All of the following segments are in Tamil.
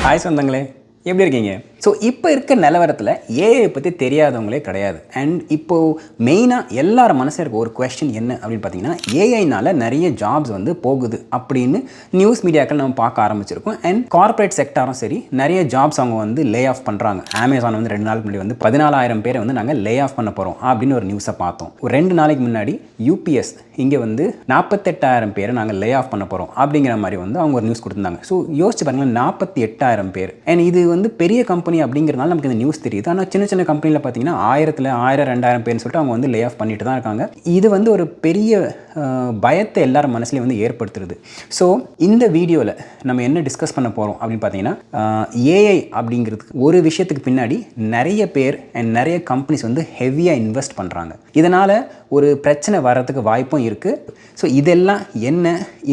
ஹாய் சொந்தங்களே, எப்படி இருக்கீங்க? ஸோ இப்போ இருக்க நிலவரத்தில் ஏஐ பற்றி தெரியாதவங்களே கிடையாது. அண்ட் இப்போது மெயினாக எல்லார் மனசில் இருக்க ஒரு கொஸ்டின் என்ன அப்படின்னு பார்த்தீங்கன்னா, ஏஐனால் நிறைய ஜாப்ஸ் வந்து போகுது அப்படின்னு நியூஸ் மீடியாக்கள் நம்ம பார்க்க ஆரம்பிச்சிருக்கோம். அண்ட் கார்ப்பரேட் செக்டாரும் சரி, நிறைய ஜாப்ஸ் அவங்க வந்து லே ஆஃப் பண்ணுறாங்க. அமேசான் வந்து 2 நாளுக்கு முன்னாடி வந்து 14,000 பேரை வந்து நாங்கள் லே ஆஃப் பண்ண போகிறோம் அப்படின்னு ஒரு நியூஸை பார்த்தோம். ஒரு 2 நாளைக்கு முன்னாடி யூபிஎஸ் இங்கே வந்து 48,000 பேரை நாங்கள் லே ஆஃப் பண்ண போகிறோம் அப்படிங்கிற மாதிரி வந்து அவங்க ஒரு நியூஸ் கொடுத்துருந்தாங்க. ஸோ யோசிச்சு பாருங்களேன், 48,000 பேர். அண்ட் இது வந்து பெரிய கம்பெனி அப்படிங்கிறனால நமக்கு இந்த நியூஸ் தெரியுது. ஆனால் சின்ன சின்ன கம்பெனியில் பார்த்தீங்கன்னா 1000-2,000 பேர்னு சொல்லிட்டு அவங்க வந்து லே ஆஃப் பண்ணிட்டு தான் இருக்காங்க. இது வந்து ஒரு பெரிய பயத்தை எல்லாரும் மனசுலேயும் வந்து ஏற்படுத்துறது. ஸோ இந்த வீடியோவில் நம்ம என்ன டிஸ்கஸ் பண்ண போகிறோம் அப்படின்னு பார்த்தீங்கன்னா, ஏஐ அப்படிங்கிறதுக்கு ஒரு விஷயத்துக்கு பின்னாடி நிறைய பேர் அண்ட் நிறைய கம்பெனிஸ் வந்து ஹெவியாக இன்வெஸ்ட் பண்ணுறாங்க. இதனால் ஒரு பிரச்சனை வர்றதுக்கு வாய்ப்பும் இருக்குது. ஸோ இதெல்லாம் என்ன,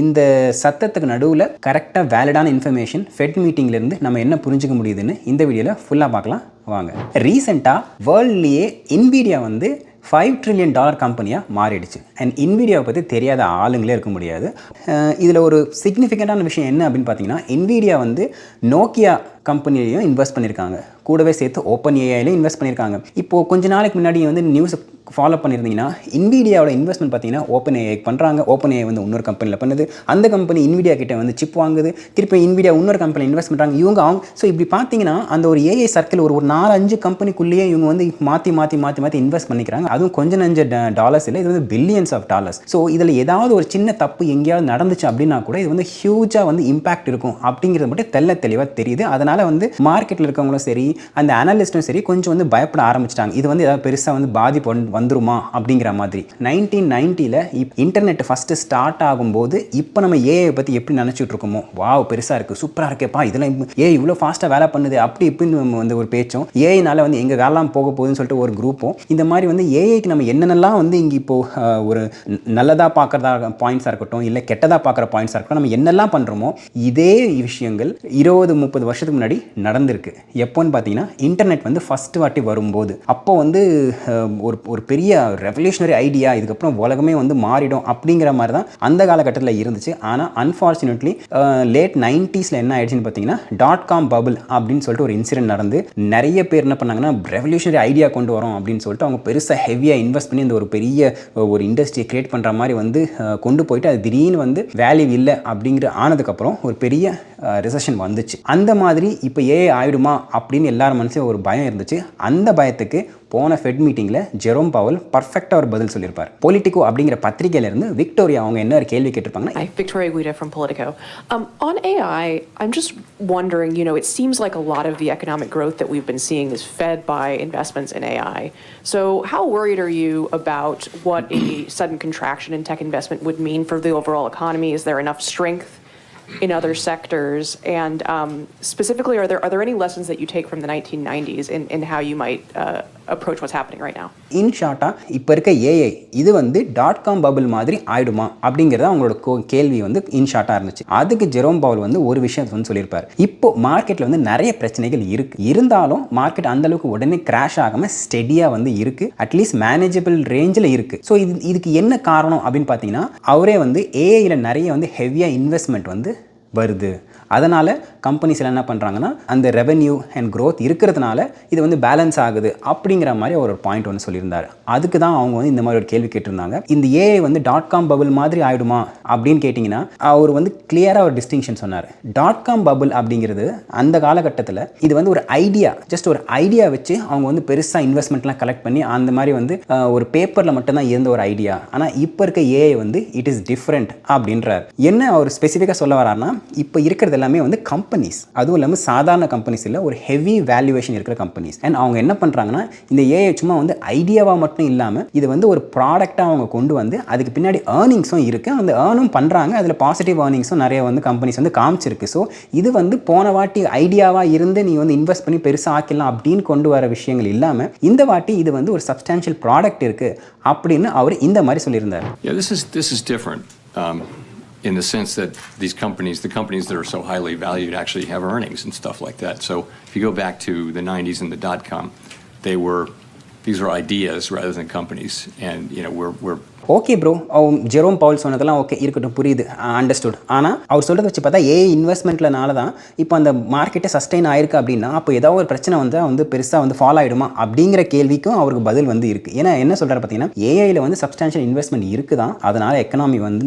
இந்த சத்தத்துக்கு நடுவில் கரெக்டாக வேலிடான இன்ஃபர்மேஷன் ஃபெட் மீட்டிங்லேருந்து நம்ம என்ன புரிஞ்சுக்க முடியுதுன்னு இந்த வீடியோவில் ஃபுல்லாக பார்க்கலாம் வாங்க. ரீசெண்டாக வேர்ல்ட்லேயே இன்வீடியா வந்து $5 trillion கம்பெனியாக மாறிடுச்சு. அண்ட் இன்வீடியாவை பற்றி தெரியாத ஆளுங்களே இருக்க முடியாது. இதில் ஒரு சிக்னிஃபிகண்ட்டான விஷயம் என்ன அப்படின்னு பார்த்தீங்கன்னா, இன்வீடியா வந்து நோக்கியா கம்பெனிலையும் இன்வெஸ்ட் பண்ணியிருக்காங்க, கூடவே சேர்த்து ஓப்பன் ஏஐலையும் இன்வெஸ்ட் பண்ணியிருக்காங்க. இப்போது கொஞ்ச நாளைக்கு முன்னாடி வந்து நியூஸை ஃபாலோ பண்ணியிருந்தீங்கன்னா, இன்வீடியாவோட இன்வெஸ்ட்மெண்ட் பார்த்தீங்கன்னா ஓப்பன் ஏஐ பண்ணுறாங்க. ஓப்பன் ஏஐ வந்து இன்னொரு கம்பெனியில் பண்ணுது, அந்த கம்பெனி இன்வீடியா கிட்டே வந்து சிப் வாங்குது, திருப்பி இன்வீடியா இன்னொரு கம்பெனி இன்வெஸ்ட் பண்ணுறாங்க. அவங்க ஸோ இப்படி பார்த்தீங்கன்னா அந்த ஒரு ஏஐ சர்க்கிள் ஒரு 4-5 கம்பெனிக்குள்ளேயே இவங்க வந்து மாற்றி இன்வெஸ்ட் பண்ணிக்கிறாங்க. அதுவும் கொஞ்சம் நஞ்ச டாலர்ஸ் இல்லை, இது வந்து பில்லியன்ஸ் ஆஃப் டாலர்ஸ். ஸோ இதில் ஏதாவது ஒரு சின்ன தப்பு எங்கேயாவது நடந்துச்சு அப்படின்னா கூட இது வந்து ஹியூஜாக வந்து இம்பாக்ட் இருக்கும் அப்படிங்கிறது மட்டும் தெளிவாக தெரியுது. அதனால் வந்து மார்க்கெட்டில் இருக்கவங்களும் சரி, அந்த அனலிஸ்ட்டும் சரி, கொஞ்சம் வந்து பயப்பட ஆரம்பிச்சிட்டாங்க. இது வந்து ஏதாவது பெருசாக வந்து பாதிப்பு வந்துருமா அப்படிங்கிற மாதிரி. 1990 இன்டர்நெட் ஃபஸ்ட்டு ஸ்டார்ட் ஆகும்போது இப்போ நம்ம ஏஐ பற்றி எப்படி நினச்சிட்டு இருக்கோமோ, வாவ் பெருசாக இருக்குது, சூப்பராக இருக்கேப்பா, இதெல்லாம் ஏஐ இவ்வளோ ஃபாஸ்ட்டாக வேலை பண்ணுது அப்படி இப்படின்னு நம்ம வந்து ஒரு பேச்சும், ஏஐனால வந்து எங்கள் வேலைலாம் போக போகுதுன்னு சொல்லிட்டு ஒரு குரூப்பும், இந்த மாதிரி வந்து ஏஐக்கு நம்ம என்னென்னலாம் வந்து இங்கே இப்போது ஒரு நல்லதாக பார்க்குறதா பாயிண்ட்ஸாக இருக்கட்டும், இல்லை கெட்டதாக பார்க்குற பாயிண்ட்ஸாக இருக்கட்டும், நம்ம என்னெல்லாம் பண்ணுறோமோ இதே விஷயங்கள் 20-30 வருஷத்துக்கு முன்னாடி நடந்திருக்கு. எப்போன்னு பார்த்தீங்கன்னா, இன்டர்நெட் வந்து ஃபஸ்ட்டு வாட்டி வரும்போது அப்போ வந்து ஒரு பெரிய ரெவல்யூஷனரி ஐடியா, இதுக்கப்புறம் உலகமே வந்து மாறிடும் அப்படிங்கிற மாதிரி தான் அந்த காலகட்டத்தில் இருந்துச்சு. ஆனால் அன்ஃபார்ச்சுனேட்லி லேட் 90s என்ன ஆயிடுச்சுன்னு பார்த்தீங்கன்னா, .com பபிள் அப்படின்னு சொல்லிட்டு ஒரு இன்சிடென்ட் நடந்து நிறைய பேர் என்ன பண்ணாங்கன்னா, ரெவல்யூஷனரி ஐடியா கொண்டு வரோம் அப்படின்னு சொல்லிட்டு அவங்க பெருசாக ஹெவியாக இன்வெஸ்ட் பண்ணி இந்த ஒரு பெரிய ஒரு இண்டஸ்ட்ரியை கிரியேட் பண்ணுற மாதிரி வந்து கொண்டு போயிட்டு அது திடீர்னு வந்து வேல்யூ இல்லை அப்படிங்கிற ஆனதுக்கப்புறம் ஒரு பெரிய ரிசெஷன் வந்துச்சு. அந்த மாதிரி இப்போ ஏஐ ஆயிடுமா அப்படின்னு எல்லாரும் மனசுல ஒரு பயம் இருந்துச்சு. அந்த பயத்துக்கு போன ஃபெட் மீட்டிங்கில் ஜெரோம் பவல் பர்ஃபெக்டாக ஒரு பதில் சொல்லியிருப்பார். பொலிட்டிகோ அப்படிங்கிற பத்திரிகையிலேருந்து விக்டோரியா அவங்க என்ன ஒரு கேள்வி கேட்டிருப்பாங்கன்னா, Victoria Guida from Politico. On AI, I'm just wondering, it seems like a lot of the economic growth that we've been seeing is fed by investments in AI. So how worried are you about what a sudden contraction in tech investment would mean for the overall economy? Is there enough strength in other sectors? And specifically, are there any lessons that you take from the 1990s in how you might approach what's happening right now? இன் ஷார்ட்டாக இப்போ இருக்க ஏஐ இது வந்து .com பபிள் மாதிரி ஆயிடுமா அப்படிங்கிறத அவங்களோட கேள்வி வந்து இன் ஷார்ட்டாக இருந்துச்சு. அதுக்கு ஜெரோம் பவல் வந்து ஒரு விஷயம் வந்து சொல்லியிருப்பார். இப்போ மார்க்கெட்டில் வந்து நிறைய பிரச்சனைகள் இருக்குது, இருந்தாலும் மார்க்கெட் அந்தளவுக்கு உடனே கிராஷ் ஆகாமல் ஸ்டெடியாக வந்து இருக்குது, அட்லீஸ்ட் மேனேஜபிள் ரேஞ்சில் இருக்குது. ஸோ இதுக்கு என்ன காரணம் அப்படின்னு பார்த்தீங்கன்னா, அவரே வந்து ஏஐயில் நிறைய வந்து ஹெவியாக இன்வெஸ்ட்மெண்ட் வந்து வருது. அதனால் கம்பெனிஸ் எல்லாம் என்ன பண்ணுறாங்கன்னா, அந்த ரெவென்யூ அண்ட் க்ரோத் இருக்கிறதுனால இது வந்து பேலன்ஸ் ஆகுது அப்படிங்கிற மாதிரி ஒரு பாயிண்ட் ஒன்று சொல்லியிருந்தார். அதுக்கு தான் அவங்க வந்து இந்த மாதிரி ஒரு கேள்வி கேட்டிருந்தாங்க. இந்த ஏஐ வந்து .com பபிள் மாதிரி ஆகிடுமா அப்படின்னு கேட்டிங்கன்னா, அவர் வந்து கிளியராக ஒரு டிஸ்டிங்ஷன் சொன்னார். .com பபிள் அப்படிங்கிறது அந்த காலகட்டத்தில் இது வந்து ஒரு ஐடியா, ஜஸ்ட் ஒரு ஐடியா வச்சு அவங்க வந்து பெருசாக இன்வெஸ்ட்மெண்ட்லாம் கலெக்ட் பண்ணி அந்த மாதிரி வந்து ஒரு பேப்பரில் மட்டும்தான் இருந்த ஒரு ஐடியா. ஆனால் இப்போ இருக்க ஏஐ வந்து இட் இஸ் டிஃப்ரெண்ட் அப்படின்றார். என்ன அவர் ஸ்பெசிஃபிக்காக சொல்ல வரார்னா, இப்போ இருக்கிறது எல்லாமே வந்து கம்பெனிஸ், அதுவும் இல்லாமல் சாதாரண கம்பெனிஸ் இல்லை, ஒரு ஹெவி வேல்யூவேஷன் இருக்கிற கம்பெனிஸ். அண்ட் அவங்க என்ன பண்ணுறாங்கன்னா, இந்த ஏஐ சும்மா வந்து ஐடியாவாக மட்டும் இல்லாமல் இது வந்து ஒரு ப்ராடக்டாக அவங்க கொண்டு வந்து அதுக்கு பின்னாடி ஏர்னிங்ஸும் இருக்குது, அந்த ஏர்னும் பண்ணுறாங்க, அதில் பாசிட்டிவ் ஏர்னிங்ஸும் நிறைய வந்து கம்பெனிஸ் வந்து காமிச்சிருக்கு. ஸோ இது வந்து போன வாட்டி ஐடியாவாக இருந்து நீ வந்து இன்வெஸ்ட் பண்ணி பெருசாக ஆக்கிடலாம் அப்படின்னு கொண்டு வர விஷயங்கள் இல்லாமல் இந்த வாட்டி இது வந்து ஒரு சப்ஸ்டான்ஷியல் ப்ராடக்ட் இருக்குது அப்படின்னு அவர் இந்த மாதிரி சொல்லியிருந்தார். This is different. In the sense that the companies that are so highly valued actually have earnings and stuff like that. So if you go back to the 90s and the .com, these were ideas rather than companies. And we're okay bro, Jerome Powell சொன்னதெல்லாம் ஓகே இருக்கட்டும், புரியுது, அண்டர்ஸ்டுட். ஆனால் அவர் சொல்கிறத வச்சு பார்த்தா ஏஐ இன்வெஸ்ட்மெண்ட்லனால தான் இப்போ அந்த மார்க்கெட்டை சஸ்டெயின் ஆயிருக்கு அப்படின்னா, அப்போ ஏதாவது ஒரு பிரச்சனை வந்து பெருசாக வந்து ஃபாலோ ஆகிடுமா அப்படிங்கிற கேள்விக்கும் அவருக்கு பதில் வந்து இருக்குது. ஏன்னா என்ன சொல்கிறாரு பார்த்தீங்கன்னா, ஏஐயில் வந்து சப்ஸ்டான்ஷியல் இன்வெஸ்ட்மெண்ட் இருக்குது தான், அதனால் எக்கனாமி வந்து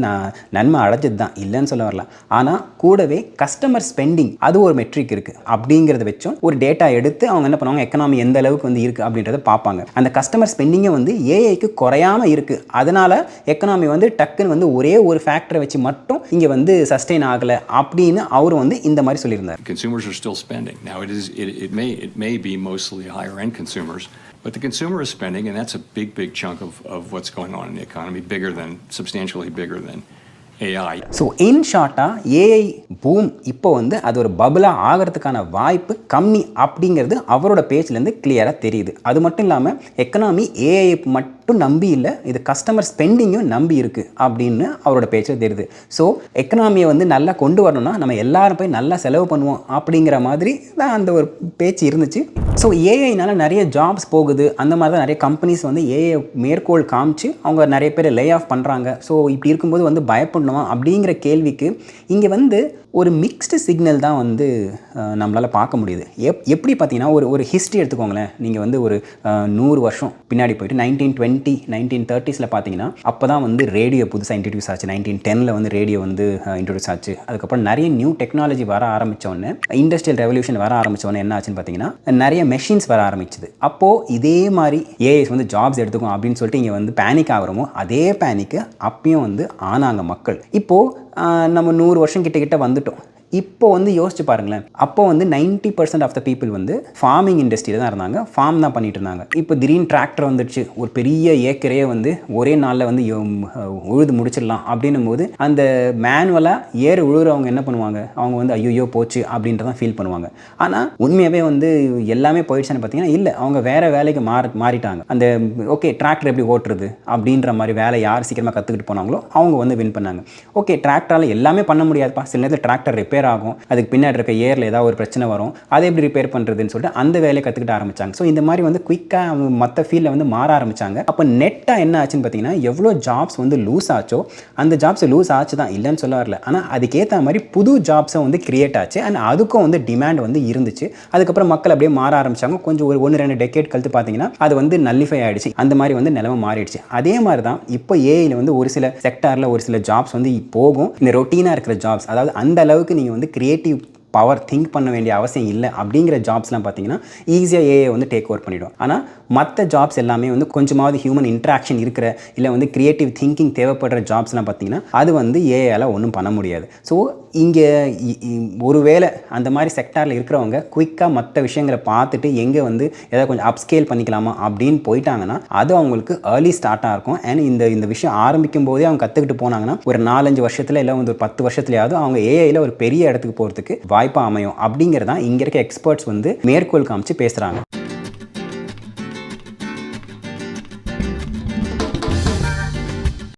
நன்மை அடைஞ்சது தான், இல்லைன்னு சொல்ல வரல. ஆனால் கூடவே கஸ்டமர் ஸ்பெண்டிங் அது ஒரு மெட்ரிக் இருக்குது. அப்படிங்கிறத வச்சும் ஒரு டேட்டா எடுத்து அவங்க என்ன பண்ணுவாங்க, எக்கனாமி எந்த அளவுக்கு வந்து இருக்குது அப்படின்றத பார்ப்பாங்க. அந்த கஸ்டமர் ஸ்பெண்டிங்கை வந்து ஏஐக்கு குறையாமல் இருக்குது, அதனால் எக்கனாமி வந்து டக்குன்னு வந்து ஒரே ஒரு ஃபேக்டரை வச்சு மட்டும் இங்கே வந்து சஸ்டெயின் ஆகலை அப்படின்னு அவர் வந்து இந்த மாதிரி சொல்லியிருந்தார். Consumers are still spending. Now it may be mostly higher end consumers, but the consumer is spending, and that's a big chunk of what's going on in the economy, substantially bigger than AI. So in ஷார்ட்டாக ஏஐ பூம் இப்போ வந்து அது ஒரு பபுளாக ஆகிறதுக்கான வாய்ப்பு கம்மி அப்படிங்கிறது அவரோட பேஜ்லேருந்து கிளியராக தெரியுது. அது மட்டும் இல்லாமல் எக்கனாமி ஏஐ மட்டும் நம்பி இல்லை, இது கஸ்டமர் ஸ்பெண்டிங்கும் நம்பி இருக்குது அப்படின்னு அவரோட பேச்சில் தெரியுது. ஸோ எக்கனாமியை வந்து நல்லா கொண்டு வரணும்னா நம்ம எல்லாரும் போய் நல்லா செலவு பண்ணுவோம் அப்படிங்கிற மாதிரி தான் அந்த ஒரு பேச்சு இருந்துச்சு. ஸோ ஏஐனால நிறைய ஜாப்ஸ் போகுது, அந்த மாதிரி தான் நிறைய கம்பெனிஸ் வந்து ஏஐ மேற்கோள் காமிச்சு அவங்க நிறைய பேர் லே ஆஃப் பண்ணுறாங்க. ஸோ இப்படி இருக்கும்போது வந்து பயப்படணுமா அப்படிங்கிற கேள்விக்கு இங்கே வந்து ஒரு மிக்ஸ்டு சிக்னல் தான் வந்து நம்மளால் பார்க்க முடியுது. எப்படி பார்த்தீங்கன்னா ஒரு ஹிஸ்ட்ரி எடுத்துக்கோங்களேன். நீங்கள் வந்து ஒரு 100 வருஷம் பின்னாடி போயிட்டு 1920 1930s பார்த்தீங்கன்னா அப்போ தான் வந்து ரேடியோ புதுசாக இன்ட்ரடியூஸ் ஆச்சு. 1910 வந்து ரேடியோ வந்து இன்ட்ரடியூஸ் ஆச்சு. அதுக்கப்புறம் நிறைய நியூ டெக்னாலஜி வர ஆரம்பித்தோடனே, இண்டஸ்ட்ரியல் ரெவல்யூஷன் வர ஆரம்பித்தோடனே என்ன ஆச்சுன்னு பார்த்தீங்கன்னா நிறைய மெஷின்ஸ் வர ஆரம்பிச்சுது. அப்போது இதே மாதிரி ஏஐஸ் வந்து ஜாப்ஸ் எடுத்துக்கும் அப்படின்னு சொல்லிட்டு இங்கே வந்து பேனிக் ஆகிறோமோ அதே பேனிக்கு அப்பயும் வந்து ஆனாங்க மக்கள். இப்போது நம்ம 100 வருஷம் கிட்ட வந்துட்டோம். இப்போ வந்து யோசிச்சு பாருங்களேன், அப்போ வந்து 90% ஆஃப் த பீப்புள் வந்து ஃபார்மிங் இண்டஸ்ட்ரியில் தான் இருந்தாங்க, ஃபார்ம் தான் பண்ணிட்டு இருந்தாங்க. இப்போ திடீர்னு டிராக்டர் வந்துடுச்சு, ஒரு பெரிய ஏக்கரையே வந்து ஒரே நாளில் வந்து உழுது முடிச்சிடலாம் அப்படின்னும் போது அந்த மேனுவலாக உழுறவங்க என்ன பண்ணுவாங்க, அவங்க வந்து ஐயோ போச்சு அப்படின்றதான் ஃபீல் பண்ணுவாங்க. ஆனால் உண்மையாகவே வந்து எல்லாமே போயிடுச்சுன்னு பார்த்தீங்கன்னா இல்லை, அவங்க வேறு வேலைக்கு மாறிட்டாங்க. அந்த ஓகே டிராக்டர் எப்படி ஓட்டுறது அப்படின்ற மாதிரி வேலை யார் சீக்கிரமாக கற்றுக்கிட்டு போனாங்களோ அவங்க வந்து வின் பண்ணாங்க. ஓகே டிராக்டரால் எல்லாமே பண்ண முடியாதுப்பா, சில நேரத்தில் டிராக்டர் ரிப்பேர் ஆகும், அதுக்கு பின்னாடி இருக்க ஏரில் ஏதாவது ஒரு பிரச்சனை வரும், அதை எப்படி ரிப்பேர் பண்ணுறதுன்னு சொல்லிட்டு அந்த வேலையை கற்றுக்கிட்டு ஆரம்பித்தாங்க. ஸோ இந்த மாதிரி வந்து குயிக்காக அவங்க மற்ற ஃபீல்டில் வந்து மாற ஆரம்பித்தாங்க. அப்போ நெட்டாக என்ன ஆச்சுன்னு பார்த்தீங்கன்னா, எவ்வளோ ஜாப்ஸ் வந்து லூஸ் ஆச்சோ அந்த ஜாப்ஸ் லூஸ் ஆச்சு தான், இல்லைன்னு சொல்ல வரல. ஆனால் அதுக்கேற்ற மாதிரி புது ஜாப்ஸை வந்து கிரியேட் ஆச்சு, அண்ட் அதுக்கும் வந்து டிமாண்ட் வந்து இருந்துச்சு. அதுக்கப்புறம் மக்கள் அப்படியே மாற ஆரம்பித்தாங்க. கொஞ்சம் ஒரு 1-2 டெக்கேட் கழித்து பார்த்தீங்கன்னா அது வந்து நல்லிஃபை ஆகிடுச்சு. அந்த மாதிரி வந்து நிலைமை மாறிடுச்சு. அதே மாதிரி தான் இப்போ ஏஐயில் வந்து ஒரு சில செக்டாரில் ஒரு சில ஜாப்ஸ் வந்து போகும். இந்த ரொட்டீனாக இருக்கிற ஜாப்ஸ், அதாவது அந்த அளவுக்கு நீங்கள் வந்து கிரியேட்டிவ் பவர் திங்க் பண்ண வேண்டிய அவசியம் இல்லை அப்படிங்கிற ஜாப்ஸ்லாம் பார்த்தீங்கன்னா ஈஸியாக ஏஐ வந்து டேக் ஓவர் பண்ணிடும். ஆனால் மற்ற ஜாப்ஸ் எல்லாமே வந்து கொஞ்சமாவது ஹியூமன் இன்ட்ராக்ஷன் இருக்கிற இல்லை வந்து கிரியேட்டிவ் திங்கிங் தேவைப்படுற ஜாப்ஸ்லாம் பார்த்தீங்கன்னா அது வந்து ஏஐயால் ஒன்றும் பண்ண முடியாது. ஸோ இங்கே ஒருவேளை அந்த மாதிரி செக்டாரில் இருக்கிறவங்க குயிக்காக மற்ற விஷயங்களை பார்த்துட்டு எங்கே வந்து ஏதாவது கொஞ்சம் அப்ஸ்கேல் பண்ணிக்கலாமா அப்படின்னு போயிட்டாங்கன்னா அது அவங்களுக்கு ஏர்லி ஸ்டார்ட்டாக இருக்கும். அண்ட் இந்த விஷயம் ஆரம்பிக்கும் போதே அவங்க கற்றுக்கிட்டு போனாங்கன்னா ஒரு 4-5 வருஷத்தில் இல்லை வந்து ஒரு 10 வருஷத்துலையாவது அவங்க ஏஐயில் ஒரு பெரிய இடத்துக்கு போகிறதுக்கு வாய்ப்பாக அமையும் அப்படிங்கிறதான் இங்கே இருக்க எக்ஸ்பர்ட்ஸ் வந்து மேற்கோள் காமிச்சு பேசுகிறாங்க.